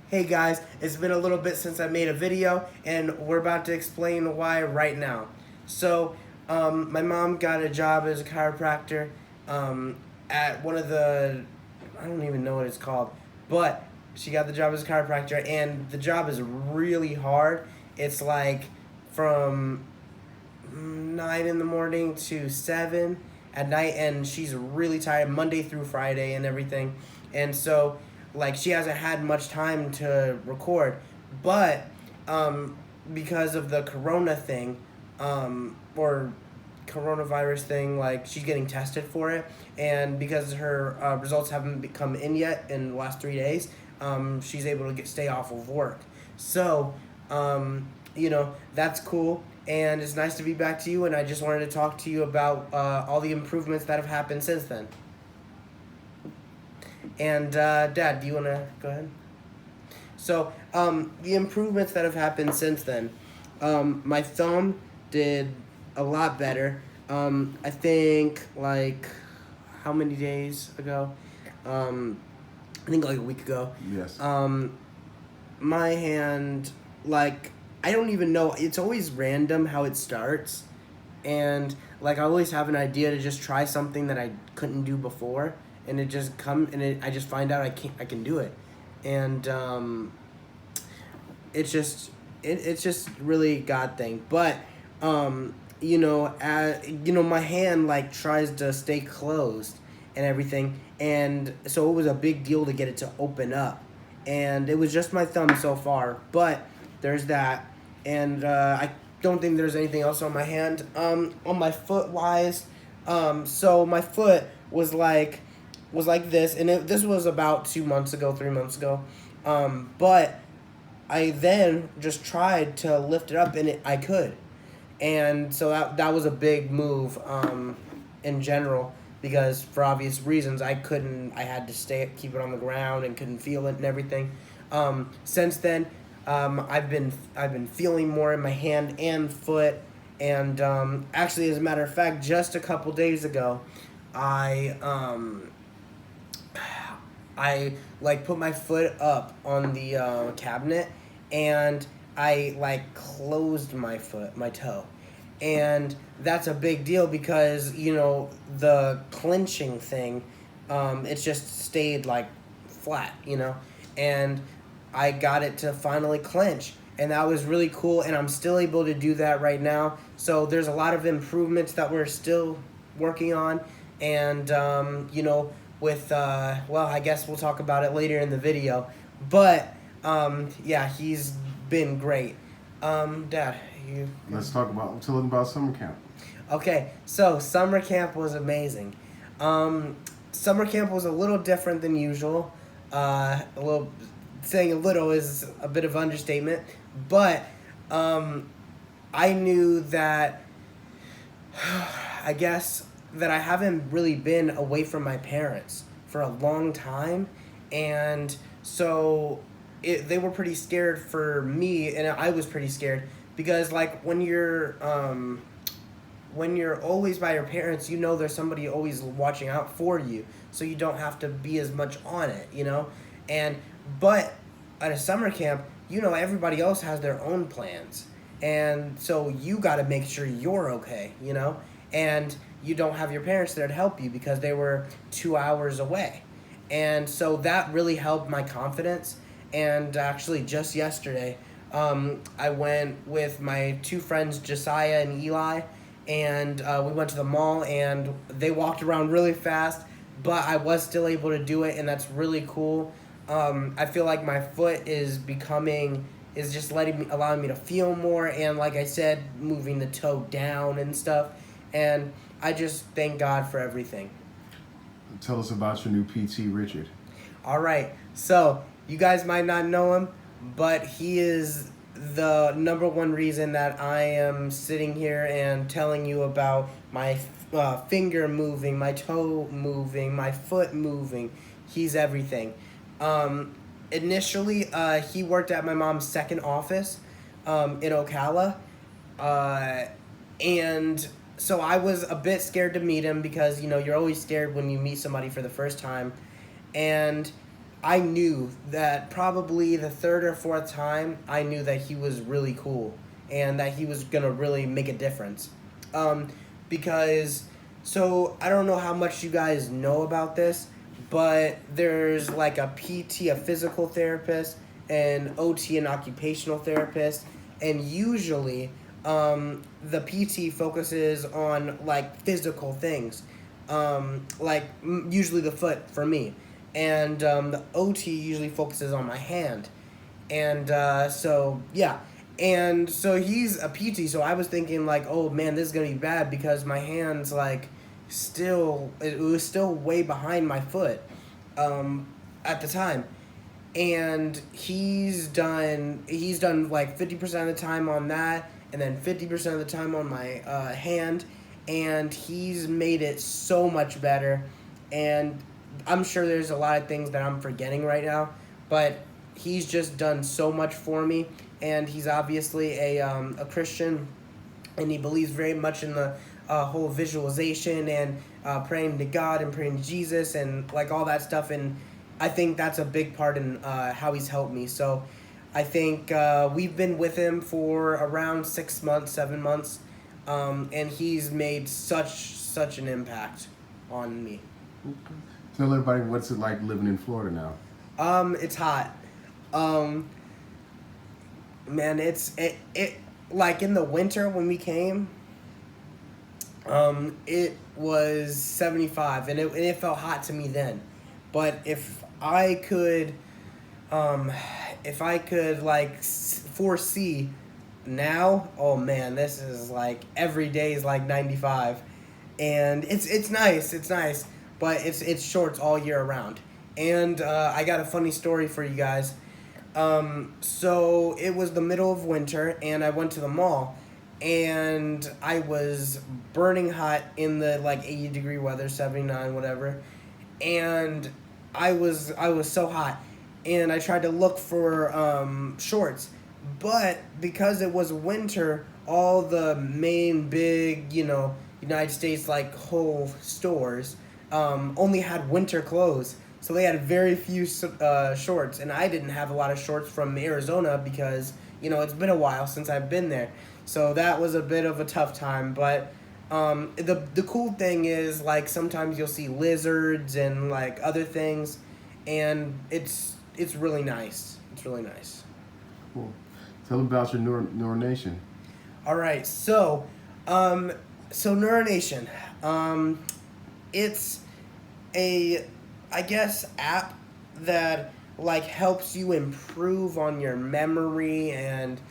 Hey guys, it's been a little bit since I made a video, and we're about to explain why right now. So, my mom got a job as a chiropractor um, at one of the, I don't even know what it's called, but she got the job as a chiropractor, and the job is really hard. It's like from 9 in the morning to 7 at night, and she's really tired Monday through Friday and everything. And so, like, she hasn't had much time to record, but um, because of the corona thing, or coronavirus thing, like, she's getting tested for it, and because her results haven't come in yet in the last 3 days, she's able to stay off of work. So, that's cool, and it's nice to be back to you, and I just wanted to talk to you about all the improvements that have happened since then. And Dad, do you want to go ahead? So, the improvements that have happened since then, my thumb did a lot better. I think, like, how many days ago? I think like a week ago. Yes. My hand, like, I don't even know. It's always random how it starts, and like I always have an idea to just try something that I couldn't do before, and it just I just find out I can do it, and it's just really God thing. But my hand like tries to stay closed and everything, and so it was a big deal to get it to open up, and it was just my thumb so far, but there's that, and I don't think there's anything else on my hand. On my foot wise, so my foot was like this, and this was about 2 months ago, 3 months ago, but I then just tried to lift it up, and I could, and so that was a big move in general, because for obvious reasons I had to keep it on the ground and couldn't feel it and everything. Since then, I've been feeling more in my hand and foot, and actually, as a matter of fact, just a couple days ago, I like put my foot up on the cabinet, and I like closed my toe, and that's a big deal because the clenching thing, it's just stayed like flat, and I got it to finally clench, and that was really cool, and I'm still able to do that right now. So there's a lot of improvements that we're still working on, and with I guess we'll talk about it later in the video, but yeah, he's been great. Dad, Let's talk about summer camp. Okay, so summer camp was amazing. Summer camp was a little different than usual. Saying a little is a bit of understatement, but I knew that I guess that I haven't really been away from my parents for a long time, and so they were pretty scared for me, and I was pretty scared because like when you're always by your parents, there's somebody always watching out for you, so you don't have to be as much on it, and but at a summer camp, everybody else has their own plans, and so you got to make sure you're okay, and you don't have your parents there to help you because they were 2 hours away, and so that really helped my confidence. And actually, just yesterday, I went with my two friends, Josiah and Eli, and we went to the mall, and they walked around really fast, but I was still able to do it, and that's really cool. I feel like my foot is just allowing me to feel more, and like I said, moving the toe down and stuff, and I just thank God for everything. Tell us about your new PT, Richard. All right, so you guys might not know him, but he is the number one reason that I am sitting here and telling you about my finger moving, my toe moving, my foot moving. He's everything. Initially, he worked at my mom's second office in Ocala, and so I was a bit scared to meet him because you're always scared when you meet somebody for the first time, and I knew that probably the third or fourth time, I knew that he was really cool and that he was gonna really make a difference. Um, because, so I don't know how much you guys know about this, but there's like a PT, a physical therapist, and OT, an occupational therapist, and usually the PT focuses on like physical things, usually the foot for me, and the OT usually focuses on my hand, and so yeah, and so he's a PT, so I was thinking like, oh man, this is gonna be bad because my hand's like still it was still way behind my foot at the time, and he's done like 50% of the time on that, and then 50% of the time on my hand, and he's made it so much better, and I'm sure there's a lot of things that I'm forgetting right now, but he's just done so much for me, and he's obviously a Christian, and he believes very much in the whole visualization and praying to God and praying to Jesus and like all that stuff, and I think that's a big part in how he's helped me. So I think we've been with him for around 6 months, 7 months, and he's made such an impact on me. Tell everybody what's it like living in Florida now. It's hot. Man, it like in the winter when we came, it was 75, and it felt hot to me then. But if I could like foresee now, oh man, this is like every day is like 95, and it's nice, but it's shorts all year around. And I got a funny story for you guys. So it was the middle of winter, and I went to the mall, and I was burning hot in the like 80-degree weather, 79, whatever, and I was so hot, and I tried to look for shorts, but because it was winter, all the main big United States like whole stores only had winter clothes. So they had very few shorts, and I didn't have a lot of shorts from Arizona because it's been a while since I've been there. So that was a bit of a tough time. But the cool thing is like sometimes you'll see lizards and like other things, and it's really nice. It's really nice. Cool. Tell them about your Neuro Nation. All right, so Neuro Nation, it's a I guess app that like helps you improve on your memory and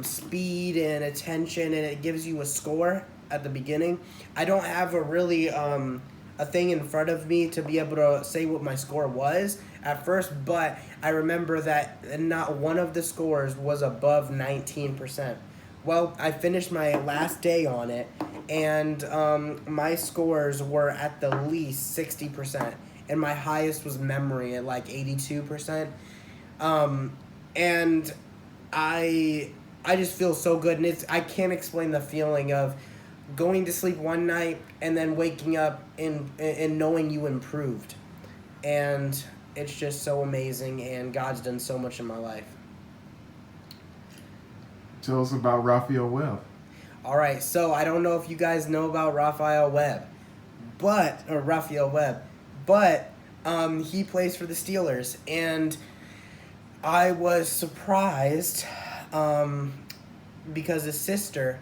speed and attention, and it gives you a score at the beginning. I don't have a thing in front of me to be able to say what my score was at first, but I remember that not one of the scores was above 19%. Well, I finished my last day on it, and my scores were at the least 60%. And my highest was memory at like 82%. And I just feel so good, and I can't explain the feeling of going to sleep one night and then waking up and knowing you improved. And it's just so amazing, and God's done so much in my life. Tell us about Raphael Webb. All right, so I don't know if you guys know about Raphael Webb, but he plays for the Steelers, and I was surprised because his sister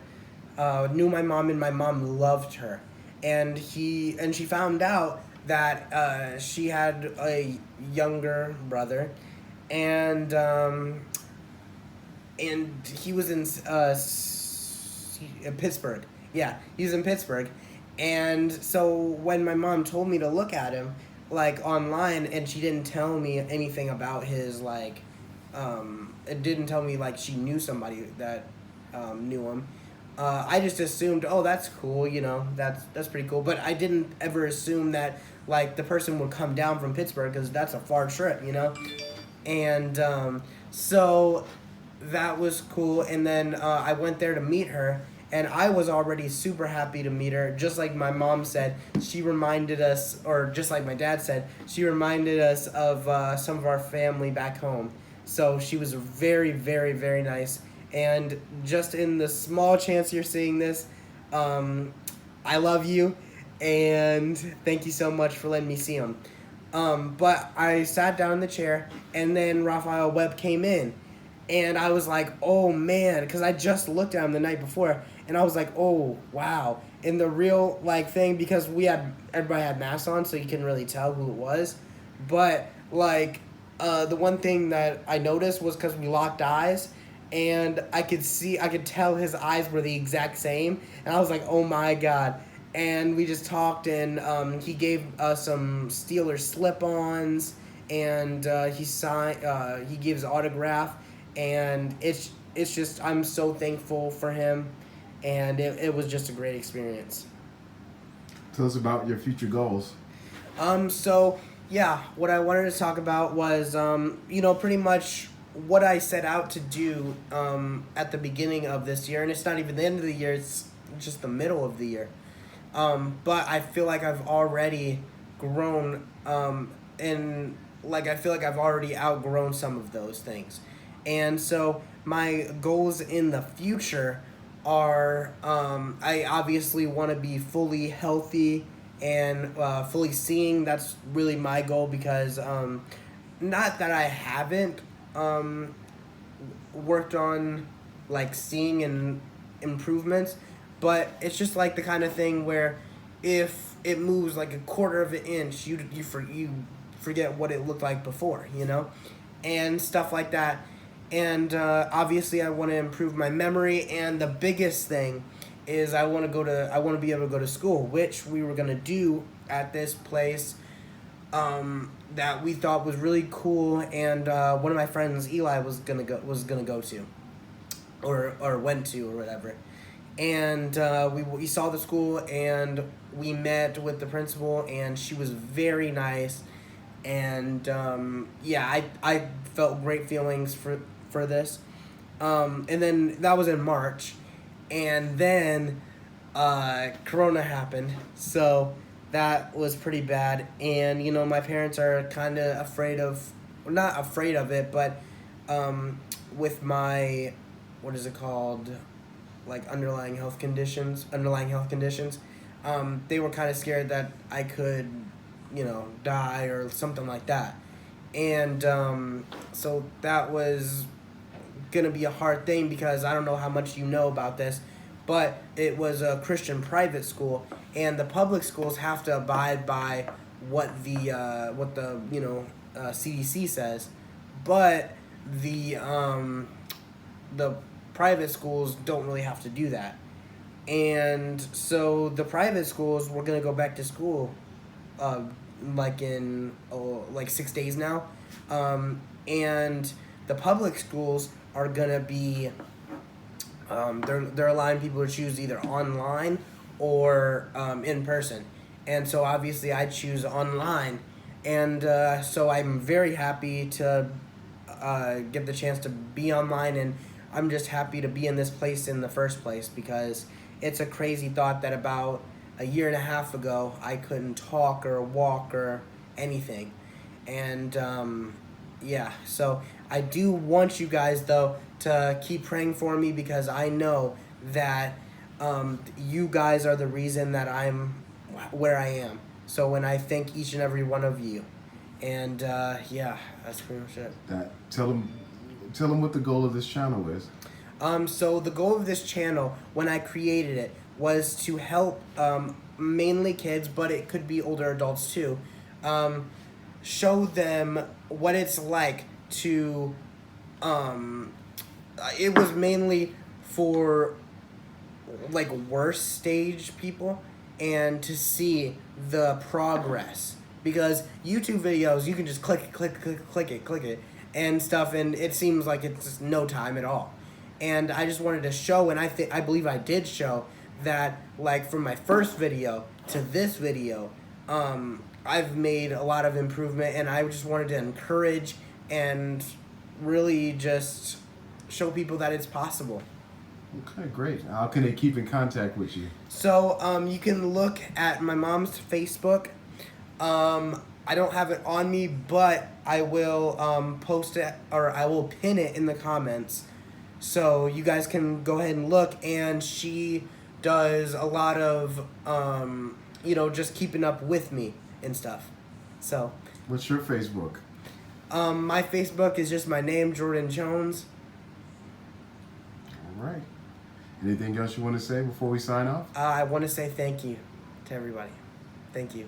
knew my mom, and my mom loved her, and she found out that she had a younger brother, and he was in Pittsburgh. Yeah, he was in Pittsburgh. And so when my mom told me to look at him, like online, and she didn't tell me anything about his it didn't tell me like she knew somebody that knew him. I just assumed, oh, that's cool, that's pretty cool. But I didn't ever assume that like the person would come down from Pittsburgh, because that's a far trip, And so that was cool. And then I went there to meet her, And I was already super happy to meet her. Just like my mom said, she reminded us, or just like my dad said, she reminded us of some of our family back home. So she was very, very, very nice. And just in the small chance you're seeing this, I love you, and thank you so much for letting me see him. But I sat down in the chair, and then Raphael Webb came in, and I was like, oh man, because I just looked at him the night before, and I was like, oh wow. In the real thing, because everybody had masks on, so you couldn't really tell who it was, but the one thing that I noticed was because we locked eyes, and I could tell his eyes were the exact same, and I was like, oh my god. And we just talked, and he gave us some Steelers slip-ons, and he gave his autograph, and it's just, I'm so thankful for him, and it was just a great experience. Tell us about your future goals. So yeah, what I wanted to talk about was, pretty much what I set out to do at the beginning of this year, and it's not even the end of the year; it's just the middle of the year. But I feel like I've already grown, and I feel like I've already outgrown some of those things, and so my goals in the future are, I obviously want to be fully healthy and fully seeing. That's really my goal, because not that I haven't worked on seeing and improvements, but it's just the kind of thing where if it moves a quarter of an inch, you forget what it looked like before, and stuff like that. And obviously I want to improve my memory, and the biggest thing is I want to be able to go to school, which we were going to do at this place that we thought was really cool, and one of my friends, Eli, was gonna go to, or went to, or whatever. And we saw the school, and we met with the principal, and she was very nice, and I felt great feelings for this. And then that was in March, and then Corona happened, so that was pretty bad. And my parents are kind of not afraid of it, but with my, what is it called, underlying health conditions, they were kind of scared that I could die or something like that. And so that was gonna be a hard thing, because I don't know how much you know about this, but it was a Christian private school, and the public schools have to abide by what the CDC says, but the private schools don't really have to do that. And so the private schools were gonna go back to school in 6 days now, and the public schools are gonna be they're allowing people to choose either online or in person, and so obviously I choose online, and so I'm very happy to get the chance to be online, and I'm just happy to be in this place in the first place, because it's a crazy thought that about a year and a half ago I couldn't talk or walk or anything. And so I do want you guys, though, to keep praying for me, because I know that you guys are the reason that I'm where I am. So when I thank each and every one of you. And that's pretty much it. Tell them what the goal of this channel is. So the goal of this channel, when I created it, was to help mainly kids, but it could be older adults too, show them what it's like to, it was mainly for worse stage people, and to see the progress, because YouTube videos, you can just click it and stuff, and it seems like it's no time at all. And I just wanted to show, and I believe I did show that, from my first video to this video, I've made a lot of improvement, and I just wanted to encourage and really just show people that it's possible. Okay, great. How can they keep in contact with you? So you can look at my mom's Facebook. I don't have it on me, but I will post it, or I will pin it in the comments. So you guys can go ahead and look. And she does a lot of, just keeping up with me and stuff. So What's your Facebook? my Facebook is just my name, Jordan Jones. All right. Anything else you want to say before we sign off? I want to say thank you to everybody. Thank you.